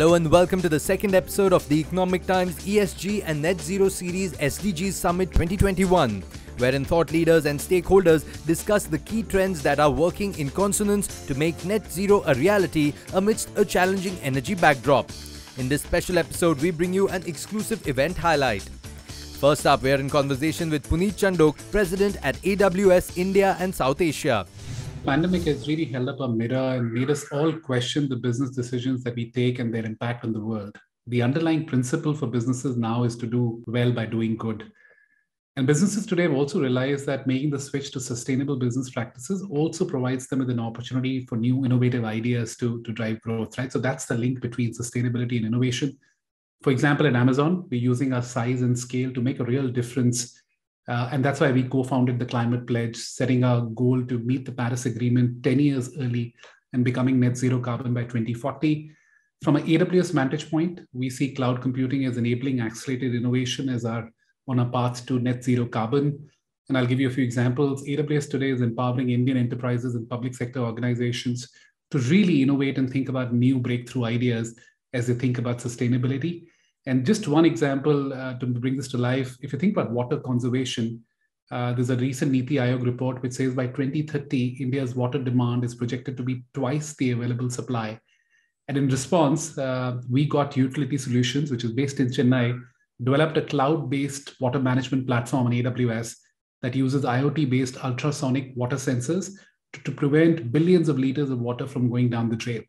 Hello and welcome to the second episode of the Economic Times ESG and Net Zero series SDGs Summit 2021, wherein thought leaders and stakeholders discuss the key trends that are working in consonance to make net zero a reality amidst a challenging energy backdrop. In this special episode, we bring you an exclusive event highlight. First up, we are in conversation with Puneet Chandok, President at AWS India and South Asia. Pandemic has really held up a mirror and made us all question the business decisions that we take and their impact on the world. The underlying principle for businesses now is to do well by doing good. And businesses today have also realized that making the switch to sustainable business practices also provides them with an opportunity for new innovative ideas to drive growth, right? So that's the link between sustainability and innovation. For example, at Amazon, we're using our size and scale to make a real difference. And that's why we co-founded the Climate Pledge, setting our goal to meet the Paris Agreement 10 years early and becoming net zero carbon by 2040. From an AWS vantage point, we see cloud computing as enabling accelerated innovation on our path to net zero carbon. And I'll give you a few examples. AWS today is empowering Indian enterprises and public sector organizations to really innovate and think about new breakthrough ideas as they think about sustainability. And just one example to bring this to life, if you think about water conservation, there's a recent NITI Aayog report which says by 2030, India's water demand is projected to be twice the available supply. And in response, we got Utility Solutions, which is based in Chennai, developed a cloud-based water management platform on AWS that uses IoT-based ultrasonic water sensors to prevent billions of liters of water from going down the drain,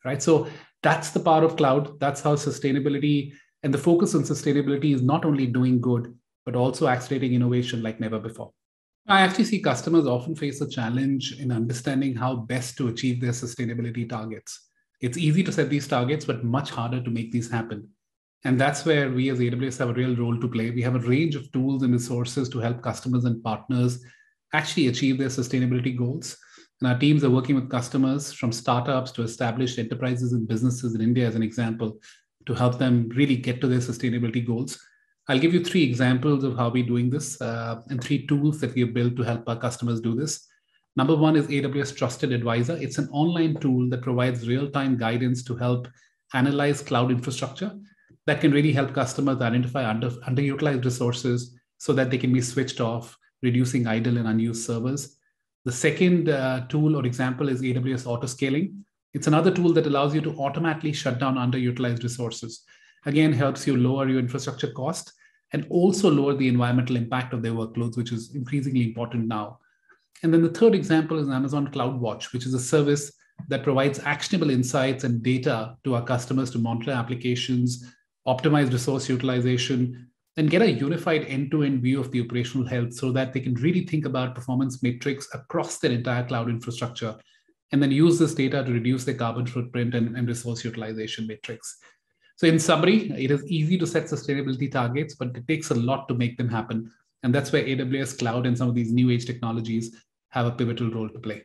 right? So that's the power of cloud. That's how sustainability and the focus on sustainability is not only doing good, but also accelerating innovation like never before. I actually see customers often face a challenge in understanding how best to achieve their sustainability targets. It's easy to set these targets, but much harder to make these happen. And that's where we as AWS have a real role to play. We have a range of tools and resources to help customers and partners actually achieve their sustainability goals. And our teams are working with customers from startups to established enterprises and businesses in India, as an example, to help them really get to their sustainability goals. I'll give you 3 examples of how we're doing this and 3 tools that we have built to help our customers do this. Number 1 is AWS Trusted Advisor. It's an online tool that provides real-time guidance to help analyze cloud infrastructure that can really help customers identify underutilized resources so that they can be switched off, reducing idle and unused servers. The second tool or example is AWS Autoscaling. It's another tool that allows you to automatically shut down underutilized resources. Again, helps you lower your infrastructure cost and also lower the environmental impact of their workloads, which is increasingly important now. And then the third example is Amazon CloudWatch, which is a service that provides actionable insights and data to our customers to monitor applications, optimize resource utilization, and get a unified end-to-end view of the operational health so that they can really think about performance metrics across their entire cloud infrastructure, and then use this data to reduce their carbon footprint and resource utilization metrics. So in summary, it is easy to set sustainability targets, but it takes a lot to make them happen. And that's where AWS Cloud and some of these new age technologies have a pivotal role to play.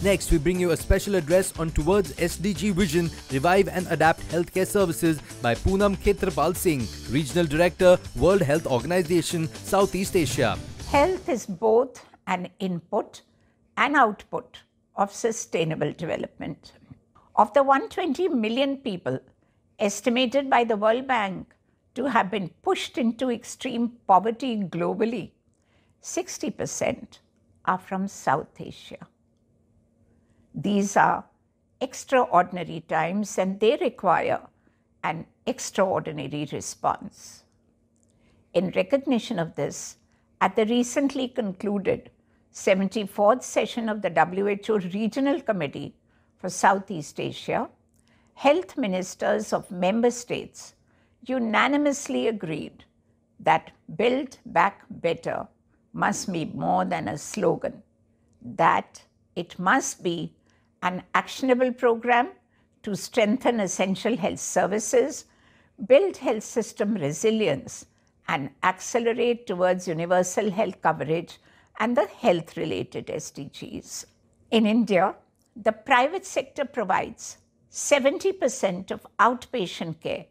Next, we bring you a special address on Towards SDG Vision, Revive and Adapt Healthcare Services by Poonam Khetrapal Singh, Regional Director, World Health Organization, Southeast Asia. Health is both an input and output of sustainable development. Of the 120 million people estimated by the World Bank to have been pushed into extreme poverty globally, 60% are from South Asia. These are extraordinary times and they require an extraordinary response. In recognition of this, at the recently concluded 74th session of the WHO Regional Committee for Southeast Asia, health ministers of member states unanimously agreed that Build Back Better must be more than a slogan, that it must be an actionable program to strengthen essential health services, build health system resilience, and accelerate towards universal health coverage and the health-related SDGs. In India, the private sector provides 70% of outpatient care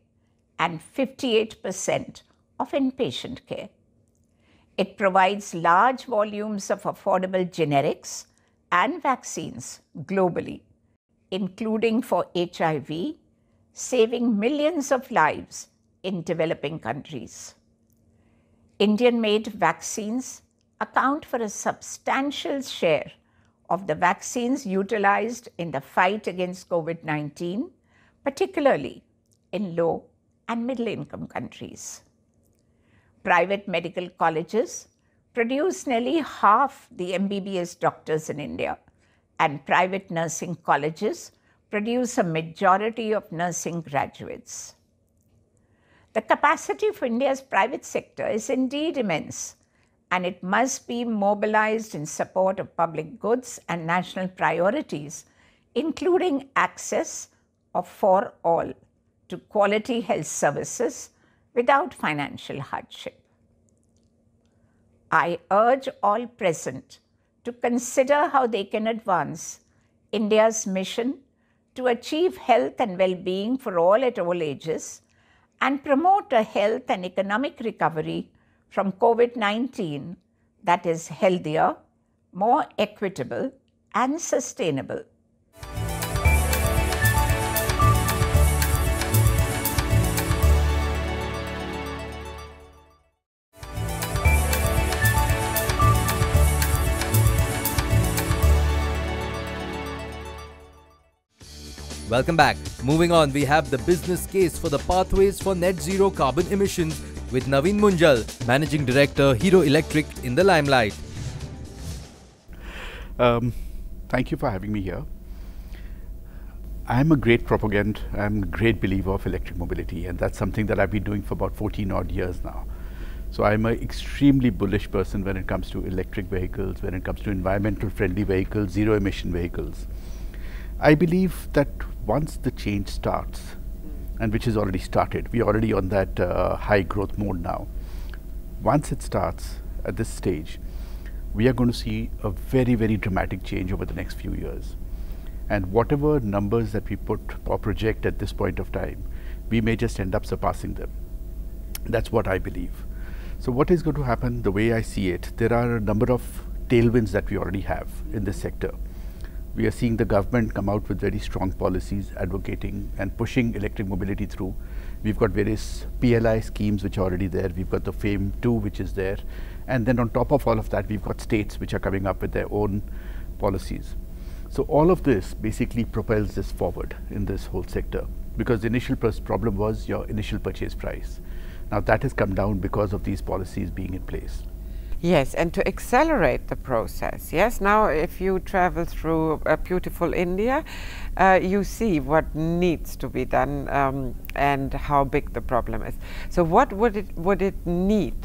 and 58% of inpatient care. It provides large volumes of affordable generics and vaccines globally, including for HIV, saving millions of lives in developing countries. Indian-made vaccines account for a substantial share of the vaccines utilized in the fight against COVID-19, particularly in low and middle-income countries. Private medical colleges produce nearly half the MBBS doctors in India, and private nursing colleges produce a majority of nursing graduates. The capacity of India's private sector is indeed immense, and it must be mobilized in support of public goods and national priorities, including access for all to quality health services without financial hardship. I urge all present to consider how they can advance India's mission to achieve health and well-being for all at all ages and promote a health and economic recovery from COVID-19 that is healthier, more equitable, and sustainable. Welcome back. Moving on, we have the business case for the pathways for net zero carbon emissions with Naveen Munjal, Managing Director, Hero Electric, in the limelight. Thank you for having me here. I'm a great believer of electric mobility, and that's something that I've been doing for about 14 odd years now. So I'm an extremely bullish person when it comes to electric vehicles, when it comes to environmental friendly vehicles, zero emission vehicles. I believe that once the change starts, and which has already started, we're already on that high growth mode now. Once it starts at this stage, we are going to see a very, very dramatic change over the next few years. And whatever numbers that we put or project at this point of time, we may just end up surpassing them. That's what I believe. So what is going to happen, the way I see it, there are a number of tailwinds that we already have in this sector. We are seeing the government come out with very strong policies advocating and pushing electric mobility through. We've got various PLI schemes which are already there. We've got the FAME 2 which is there. And then on top of all of that, we've got states which are coming up with their own policies. So all of this basically propels this forward in this whole sector, because the initial problem was your initial purchase price. Now that has come down because of these policies being in place. Yes, and to accelerate the process. Yes, now if you travel through beautiful India, you see what needs to be done and how big the problem is. So what would it need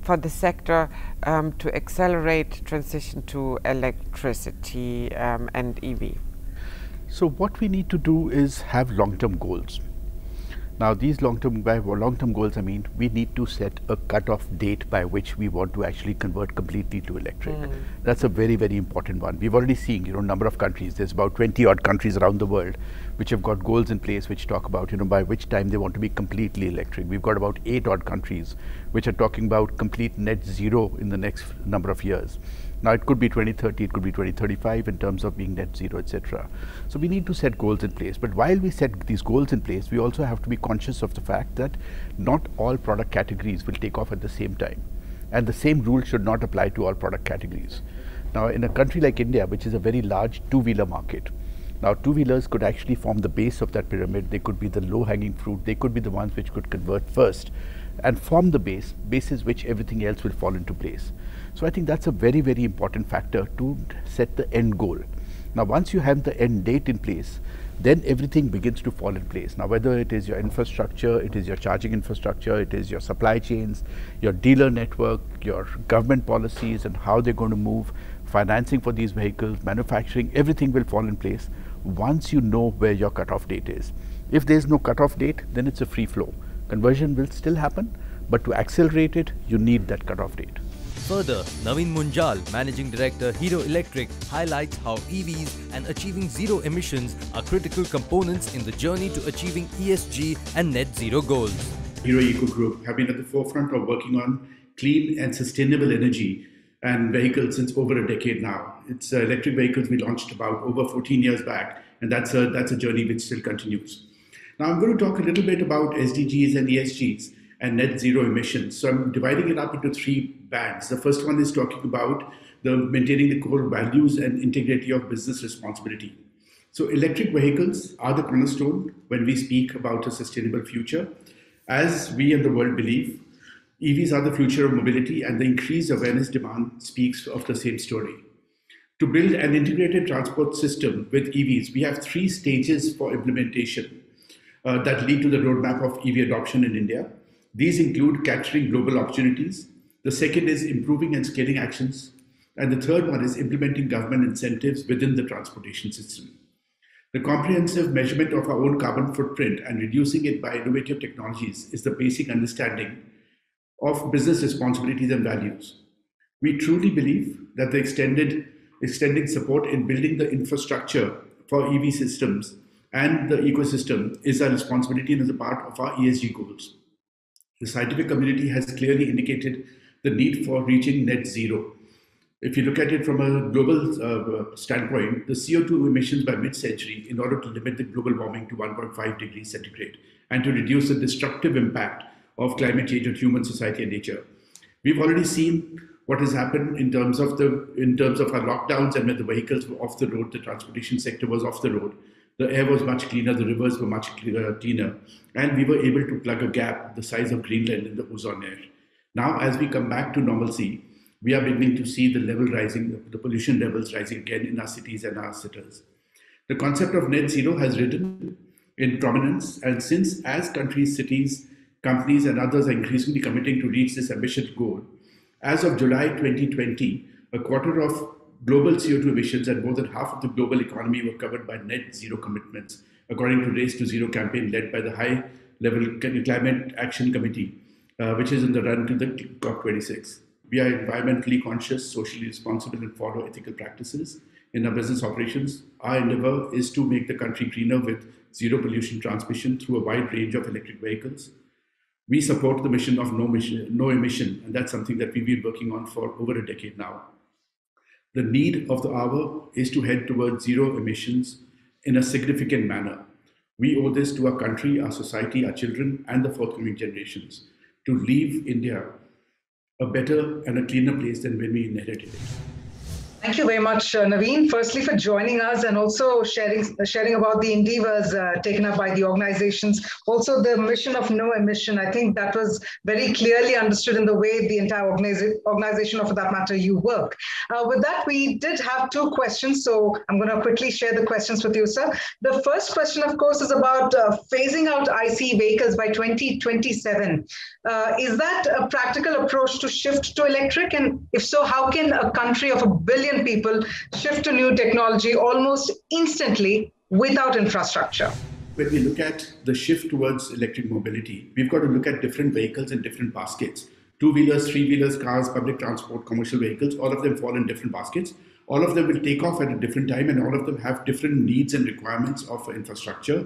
for the sector to accelerate transition to electricity and EV? So what we need to do is have long-term goals. Now these long-term goals, I mean, we need to set a cut-off date by which we want to actually convert completely to electric. That's a very, very important one. We've already seen, number of countries. There's about 20 odd countries around the world which have got goals in place which talk about, by which time they want to be completely electric. We've got about 8 odd countries which are talking about complete net zero in the next number of years. Now it could be 2030, it could be 2035 in terms of being net zero, etc. So we need to set goals in place. But while we set these goals in place, we also have to be conscious of the fact that not all product categories will take off at the same time. And the same rule should not apply to all product categories. Now in a country like India, which is a very large two-wheeler market, now two-wheelers could actually form the base of that pyramid. They could be the low-hanging fruit. They could be the ones which could convert first and form the basis which everything else will fall into place. So I think that's a very, very important factor to set the end goal. Now once you have the end date in place, then everything begins to fall in place. Now whether it is your infrastructure, it is your charging infrastructure, it is your supply chains, your dealer network, your government policies and how they're going to move, financing for these vehicles, manufacturing, everything will fall in place once you know where your cutoff date is. If there's no cutoff date, then it's a free flow. Conversion will still happen, but to accelerate it, you need that cutoff date. Further, Naveen Munjal, Managing Director, Hero Electric, highlights how EVs and achieving zero emissions are critical components in the journey to achieving ESG and net zero goals. Hero Eco Group have been at the forefront of working on clean and sustainable energy and vehicles since over a decade now. It's electric vehicles we launched about over 14 years back, and that's a journey which still continues. Now I'm going to talk a little bit about SDGs and ESGs and net zero emissions. So I'm dividing it up into three bands. The first one is talking about maintaining the core values and integrity of business responsibility. So electric vehicles are the cornerstone when we speak about a sustainable future. As we and the world believe, EVs are the future of mobility, and the increased awareness demand speaks of the same story. To build an integrated transport system with EVs, we have 3 stages for implementation that lead to the roadmap of EV adoption in India. These include capturing global opportunities. The second is improving and scaling actions. And the third one is implementing government incentives within the transportation system. The comprehensive measurement of our own carbon footprint and reducing it by innovative technologies is the basic understanding of business responsibilities and values. We truly believe that the extending support in building the infrastructure for EV systems and the ecosystem is our responsibility and is a part of our ESG goals. The scientific community has clearly indicated the need for reaching net zero. If you look at it from a global standpoint, the CO2 emissions by mid-century, in order to limit the global warming to 1.5 degrees centigrade and to reduce the destructive impact of climate change on human society and nature. We've already seen what has happened in terms of our lockdowns, and when the vehicles were off the road, the transportation sector was off the road. The air was much cleaner, the rivers were much cleaner, and we were able to plug a gap the size of Greenland in the ozone layer. Now, as we come back to normalcy, we are beginning to see the level rising, the pollution levels rising again in our cities and our cities. The concept of net zero has risen in prominence, and since as countries, cities, companies and others are increasingly committing to reach this ambitious goal, as of July 2020, a quarter of global CO2 emissions and more than half of the global economy were covered by net zero commitments, according to Race to Zero campaign led by the high-level Climate Action Committee, which is in the run to the COP26. We are environmentally conscious, socially responsible, and follow ethical practices in our business operations. Our endeavor is to make the country greener with zero pollution transmission through a wide range of electric vehicles. We support the mission of no emission, and that's something that we've been working on for over a decade now. The need of the hour is to head towards zero emissions in a significant manner. We owe this to our country, our society, our children, and the forthcoming generations to leave India a better and a cleaner place than when we inherited it. Thank you very much, Naveen, firstly for joining us and also sharing about the endeavors taken up by the organizations. Also, the mission of no emission, I think that was very clearly understood in the way the entire organization, or for that matter, you work. With that, we did have 2 questions, so I'm going to quickly share the questions with you, sir. The first question, of course, is about phasing out ICE vehicles by 2027. Is that a practical approach to shift to electric? And if so, how can a country of 1 billion people shift to new technology almost instantly without infrastructure? When we look at the shift towards electric mobility, we've got to look at different vehicles in different baskets. 2-wheelers, 3-wheelers, cars, public transport, commercial vehicles, all of them fall in different baskets. All of them will take off at a different time, and all of them have different needs and requirements of infrastructure.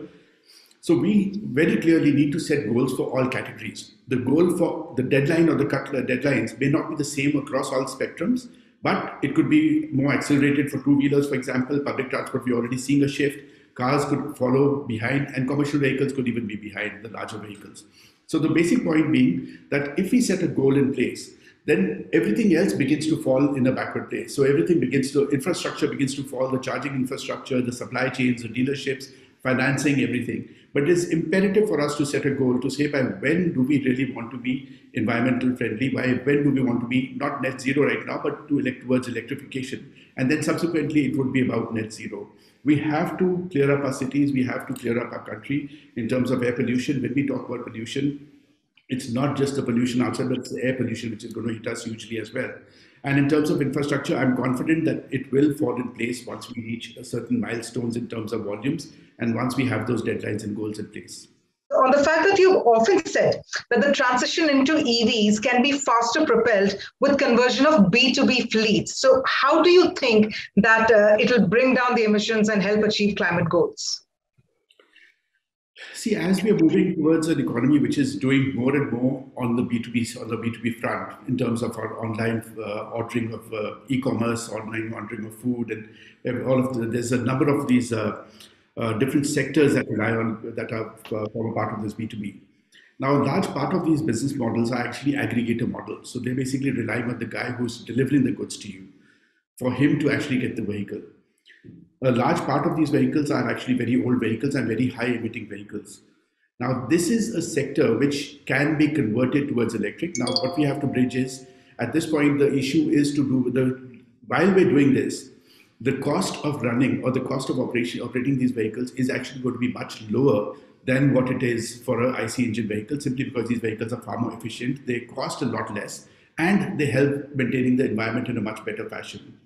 So we very clearly need to set goals for all categories. The goal for the deadline or the deadlines may not be the same across all spectrums, but it could be more accelerated for 2-wheelers, for example. Public transport, we're already seeing a shift. Cars could follow behind, and commercial vehicles could even be behind the larger vehicles. So the basic point being that if we set a goal in place, then everything else begins to fall in a backward place. So infrastructure begins to fall, the charging infrastructure, the supply chains, the dealerships, financing, everything. But it is imperative for us to set a goal to say by when do we really want to be environmental friendly, by when do we want to be not net zero right now, but towards electrification. And then subsequently it would be about net zero. We have to clear up our cities, we have to clear up our country in terms of air pollution. When we talk about pollution, it's not just the pollution outside, but it's the air pollution which is going to hit us hugely as well. And in terms of infrastructure, I'm confident that it will fall in place once we reach certain milestones in terms of volumes and once we have those deadlines and goals in place. On the fact that you've often said that the transition into EVs can be faster propelled with conversion of B2B fleets. So how do you think that it will bring down the emissions and help achieve climate goals? See, as we are moving towards an economy which is doing more and more on the B2B front in terms of our online ordering of e-commerce, online ordering of food, and all of there's a number of these different sectors that rely on that are form a part of this B2B. Now, a large part of these business models are actually aggregator models. So they're basically relying on the guy who's delivering the goods to you for him to actually get the vehicle. A large part of these vehicles are actually very old vehicles and very high emitting vehicles. Now, this is a sector which can be converted towards electric. Now, what we have to bridge is, at this point, the issue is to do with while we're doing this, the cost of running or the cost of operating these vehicles is actually going to be much lower than what it is for an IC engine vehicle, simply because these vehicles are far more efficient, they cost a lot less, and they help maintaining the environment in a much better fashion.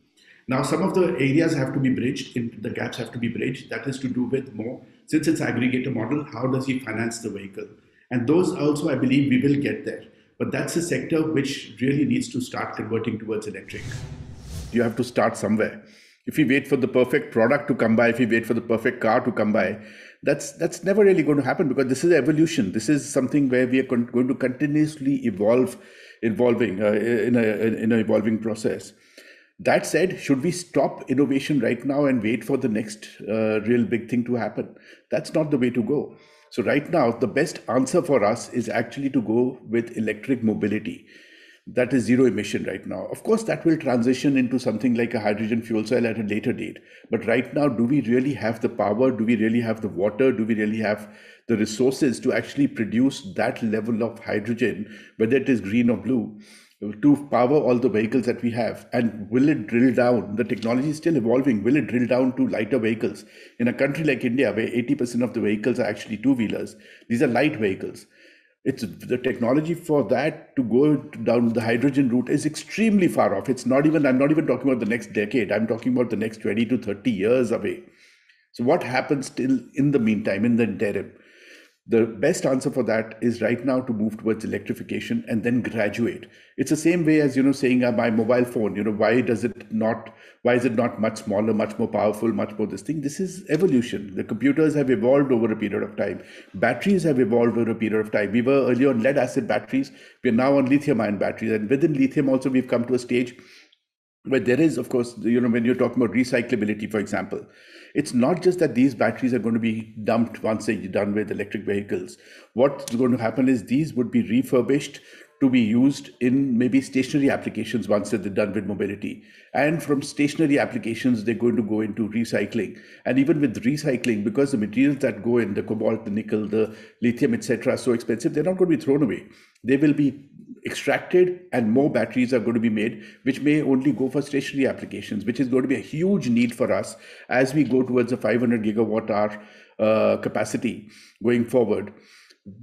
Now, some of the areas have to be bridged, the gaps have to be bridged. That is to do with more, since it's aggregator model, how does he finance the vehicle? And those also, I believe, we will get there. But that's a sector which really needs to start converting towards electric. You have to start somewhere. If we wait for the perfect product to come by, if we wait for the perfect car to come by, that's never really going to happen, because this is evolution. This is something where we are going to continuously evolving in an evolving process. That said, should we stop innovation right now and wait for the next real big thing to happen? That's not the way to go. So right now, the best answer for us is actually to go with electric mobility. That is zero emission right now. Of course, that will transition into something like a hydrogen fuel cell at a later date. But right now, do we really have the power? Do we really have the water? Do we really have the resources to actually produce that level of hydrogen, whether it is green or blue, to power all the vehicles that we have? And will it drill down? The technology is still evolving. Will it drill down to lighter vehicles? In a country like India, where 80% of the vehicles are actually two-wheelers, these are light vehicles. It's the technology for that to go down the hydrogen route is extremely far off. I'm not even talking about the next decade. I'm talking about the next 20 to 30 years away. So what happens still in the meantime, in the interim? The best answer for that is right now to move towards electrification and then graduate. It's the same way as, saying my mobile phone, why is it not much smaller, much more powerful, much more this thing? This is evolution. The computers have evolved over a period of time. Batteries have evolved over a period of time. We were earlier on lead acid batteries. We're now on lithium ion batteries. And within lithium also, we've come to a stage where there is, of course, when you're talking about recyclability, for example, it's not just that these batteries are going to be dumped once they're done with electric vehicles. What's going to happen is these would be refurbished to be used in maybe stationary applications once they're done with mobility. And from stationary applications, they're going to go into recycling. And even with recycling, because the materials that go in, the cobalt, the nickel, the lithium, etc., are so expensive, they're not going to be thrown away. They will be extracted, and more batteries are going to be made, which may only go for stationary applications, which is going to be a huge need for us as we go towards a 500 gigawatt hour capacity going forward.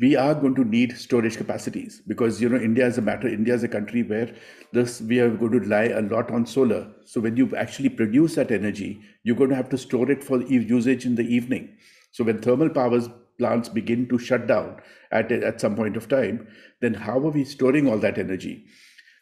We are going to need storage capacities, because India is a country where we are going to rely a lot on solar. So when you actually produce that energy, you're going to have to store it for usage in the evening. So when thermal power plants begin to shut down at some point of time, then how are we storing all that energy?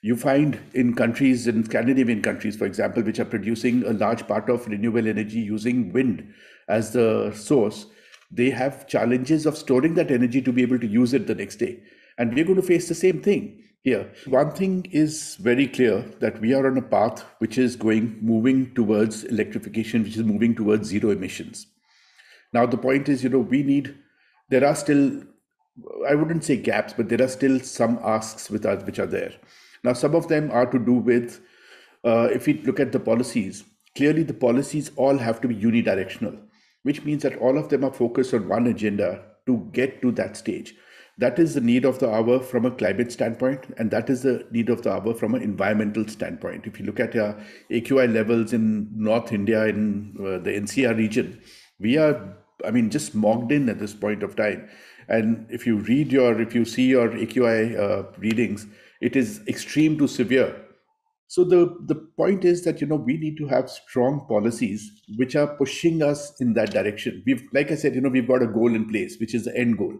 You find in Scandinavian countries, for example, which are producing a large part of renewable energy using wind as the source, they have challenges of storing that energy to be able to use it the next day. And we're going to face the same thing here. One thing is very clear, that we are on a path which is moving towards electrification, which is moving towards zero emissions. Now, the point is, there are still, I wouldn't say gaps, but there are still some asks with us which are there. Now, some of them are to do with, if we look at the policies, clearly the policies all have to be unidirectional, which means that all of them are focused on one agenda to get to that stage. That is the need of the hour from a climate standpoint, and that is the need of the hour from an environmental standpoint. If you look at AQI levels in North India, in the NCR region, we are, just smogged in at this point of time. And if you see your AQI readings, it is extreme to severe. So the point is that, we need to have strong policies which are pushing us in that direction. Like I said, we've got a goal in place, which is the end goal.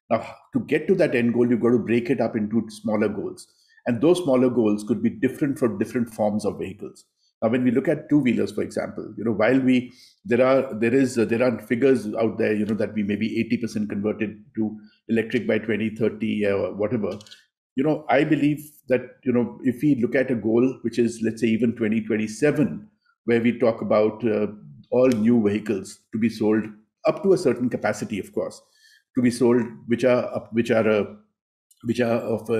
Now, to get to that end goal, you've got to break it up into smaller goals. And those smaller goals could be different for different forms of vehicles. Now, when we look at two-wheelers, for example, while there are figures out there, that we may be 80% converted to electric by 2030 or whatever. I believe that, if we look at a goal, which is, let's say, even 2027, where we talk about all new vehicles to be sold up to a certain capacity, of course, to be sold, which are of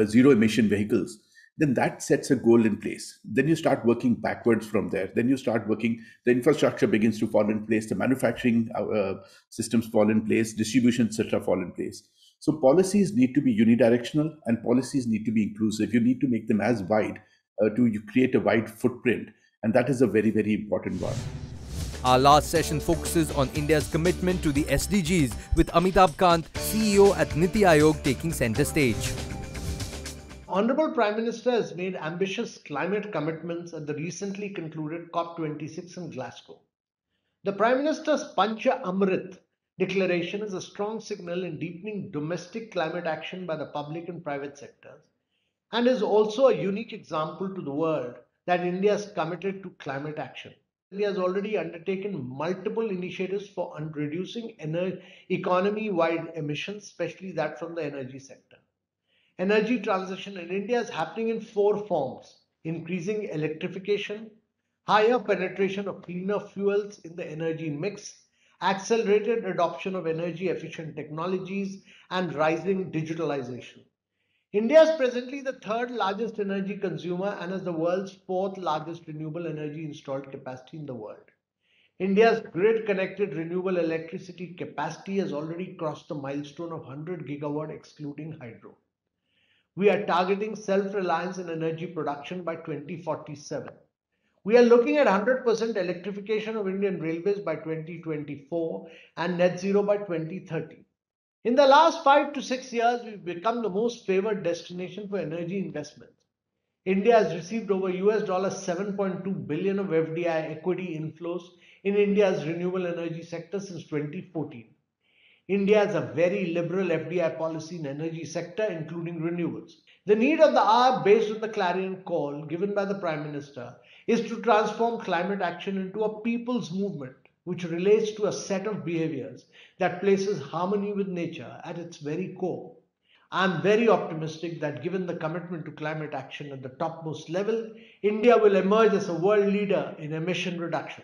zero emission vehicles, then that sets a goal in place. Then you start working backwards from there. Then you start working, the infrastructure begins to fall in place, the manufacturing systems fall in place, distribution, etc., fall in place. So policies need to be unidirectional and policies need to be inclusive. You need to make them as wide to create a wide footprint. And that is a very, very important one. Our last session focuses on India's commitment to the SDGs with Amitabh Kant, CEO at Niti Aayog, taking centre stage. Honourable Prime Minister has made ambitious climate commitments at the recently concluded COP26 in Glasgow. The Prime Minister's Pancha Amrit declaration is a strong signal in deepening domestic climate action by the public and private sectors, and is also a unique example to the world that India is committed to climate action. India has already undertaken multiple initiatives for reducing economy-wide emissions, especially that from the energy sector. Energy transition in India is happening in 4 forms: increasing electrification, higher penetration of cleaner fuels in the energy mix, accelerated adoption of energy efficient technologies, and rising digitalization. India is presently the 3rd largest energy consumer and has the world's 4th largest renewable energy installed capacity in the world. India's grid-connected renewable electricity capacity has already crossed the milestone of 100 gigawatt excluding hydro. We are targeting self-reliance in energy production by 2047. We are looking at 100% electrification of Indian railways by 2024 and net zero by 2030. In the last 5 to 6 years, we've become the most favored destination for energy investments. India has received over $7.2 billion of FDI equity inflows in India's renewable energy sector since 2014. India has a very liberal FDI policy in energy sector, including renewables. The need of the hour, based on the clarion call given by the Prime Minister, is to transform climate action into a people's movement, which relates to a set of behaviors that places harmony with nature at its very core. I am very optimistic that given the commitment to climate action at the topmost level, India will emerge as a world leader in emission reduction.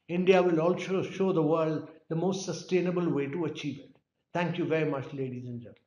India will also show the world the most sustainable way to achieve it. Thank you very much, ladies and gentlemen.